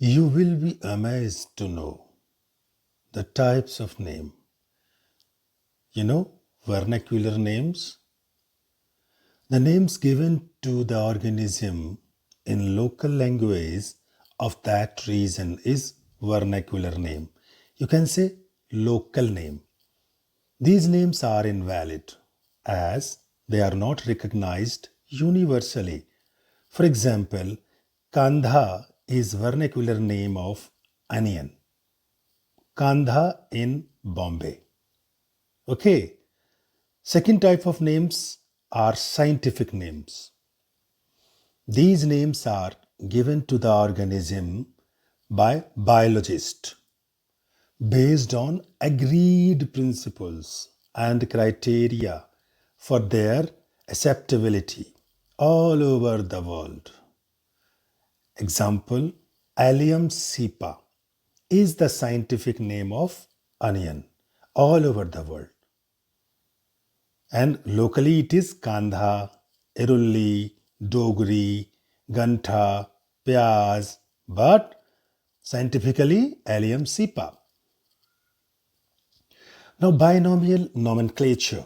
You will be amazed to know the types of name. Vernacular names? The names given to the organism in local language of that region is vernacular name. You can say local name. These names are invalid as they are not recognized universally. For example, Kandha is vernacular name of onion. Kandha in Bombay. Okay. Second type of names are scientific names. These names are given to the organism by biologists based on agreed principles and criteria for their acceptability all over the world. Example, Allium cepa is the scientific name of onion all over the world. And locally it is Kandha, Irulli, Dogri, Gantha, Pyaz, but scientifically Allium cepa. Now binomial nomenclature.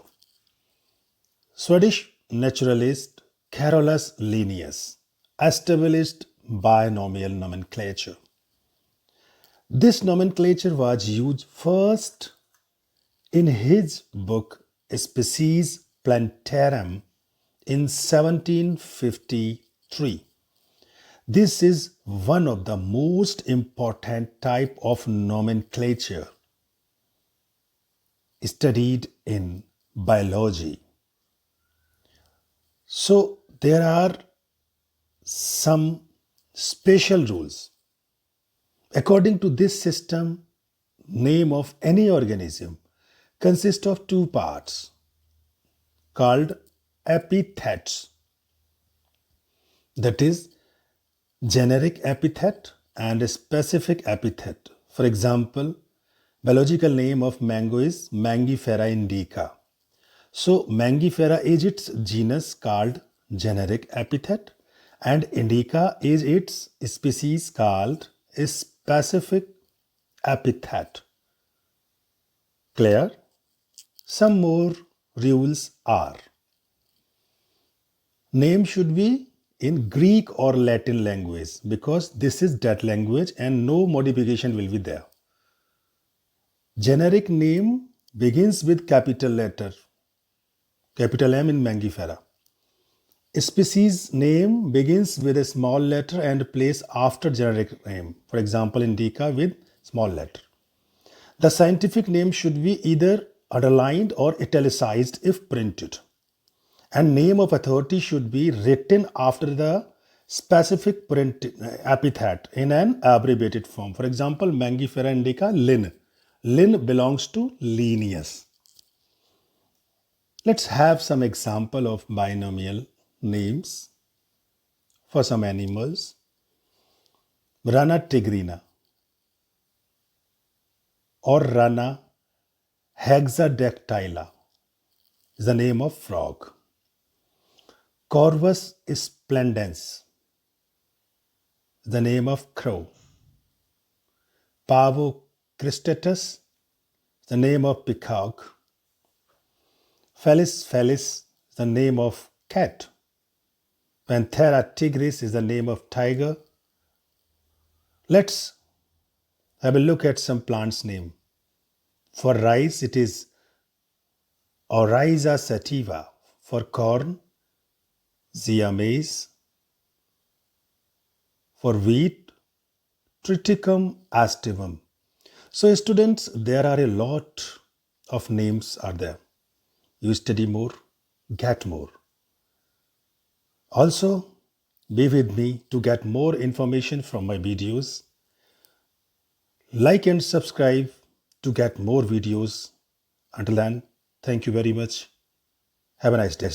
Swedish naturalist Carolus Linnaeus established binomial nomenclature. This nomenclature was used first in his book Species Plantarum in 1753. This is one of the most important type of nomenclature studied in biology. So there are some special rules. According to this system, name of any organism consists of two parts called epithets. That is generic epithet and a specific epithet. For example, biological name of mango is Mangifera indica. So Mangifera is its genus called generic epithet and indica is its species called a specific epithet. Clear? Some more rules are: name should be in Greek or Latin language because this is that language and no modification will be there. Generic name begins with capital letter, capital M in Mangifera. Species name begins with a small letter and placed after generic name. For example, indica with small letter. The scientific name should be either underlined or italicized if printed. And name of authority should be written after the specific print epithet in an abbreviated form. For example, Mangifera indica Linn. Linn belongs to Linnaeus. Let's have some example of binomial names for some animals. Rana tigrina or Rana hexadactyla is the name of frog. Corvus splendens is the name of crow. Pavo cristatus is the name of peacock. Felis felis is the name of cat. Panthera tigris is the name of tiger. Let's have a look at some plants' name. For rice, it is Oryza sativa. For corn, Zea maize. For wheat, Triticum aestivum. So students, there are a lot of names are there. You study more, get more. Also, be with me to get more information from my videos. Like and subscribe to get more videos. Until then, thank you very much. Have a nice day.